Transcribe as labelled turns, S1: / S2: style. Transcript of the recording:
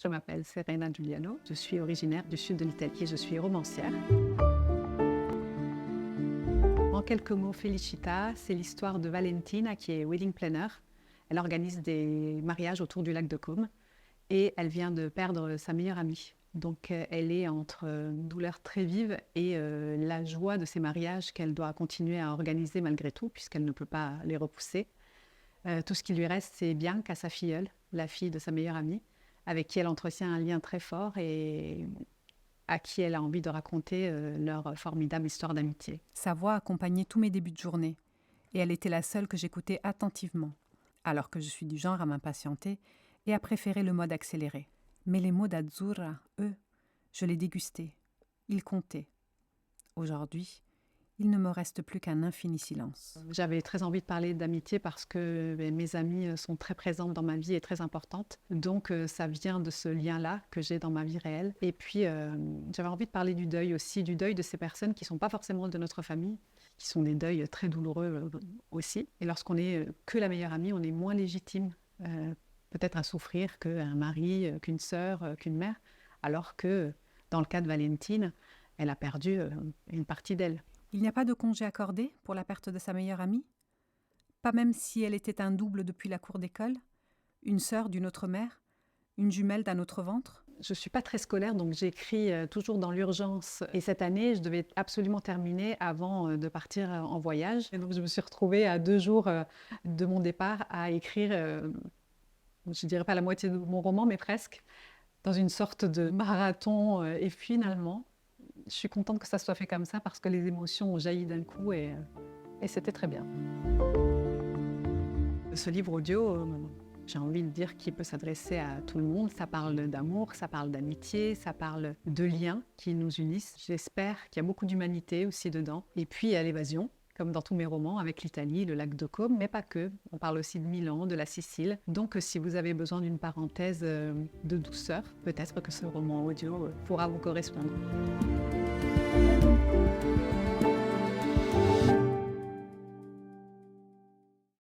S1: Je m'appelle Serena Giuliano, je suis originaire du sud de l'Italie et je suis romancière. En quelques mots, Felicita, c'est l'histoire de Valentina qui est wedding planner. Elle organise des mariages autour du lac de Côme et elle vient de perdre sa meilleure amie. Donc elle est entre une douleur très vive et la joie de ces mariages qu'elle doit continuer à organiser malgré tout puisqu'elle ne peut pas les repousser. Tout ce qui lui reste, c'est Bianca, sa filleule, la fille de sa meilleure amie, avec qui elle entretient un lien très fort et à qui elle a envie de raconter leur formidable histoire d'amitié.
S2: Sa voix accompagnait tous mes débuts de journée, et elle était la seule que j'écoutais attentivement, alors que je suis du genre à m'impatienter et à préférer le mode accéléré. Mais les mots d'Azzurra, eux, je les dégustais. Ils comptaient. Aujourd'hui, il ne me reste plus qu'un infini silence.
S1: J'avais très envie de parler d'amitié parce que mes amies sont très présentes dans ma vie et très importantes. Donc ça vient de ce lien-là que j'ai dans ma vie réelle. Et puis j'avais envie de parler du deuil aussi, du deuil de ces personnes qui ne sont pas forcément de notre famille, qui sont des deuils très douloureux aussi. Et lorsqu'on n'est que la meilleure amie, on est moins légitime peut-être à souffrir qu'un mari, qu'une sœur, qu'une mère. Alors que dans le cas de Valentine, elle a perdu une partie d'elle.
S2: Il n'y a pas de congé accordé pour la perte de sa meilleure amie? Pas même si elle était un double depuis la cour d'école? Une sœur d'une autre mère? Une jumelle d'un autre ventre?
S1: Je ne suis pas très scolaire, donc j'écris toujours dans l'urgence. Et cette année, je devais absolument terminer avant de partir en voyage. Et donc je me suis retrouvée à 2 jours de mon départ à écrire, je ne dirais pas la moitié de mon roman, mais presque, dans une sorte de marathon. Et finalement, je suis contente que ça soit fait comme ça parce que les émotions ont jailli d'un coup et c'était très bien. Ce livre audio, j'ai envie de dire qu'il peut s'adresser à tout le monde. Ça parle d'amour, ça parle d'amitié, ça parle de liens qui nous unissent. J'espère qu'il y a beaucoup d'humanité aussi dedans. Et puis il y a l'évasion, comme dans tous mes romans, avec l'Italie, le lac de Côme, mais pas que. On parle aussi de Milan, de la Sicile. Donc si vous avez besoin d'une parenthèse de douceur, peut-être que ce roman audio pourra vous correspondre.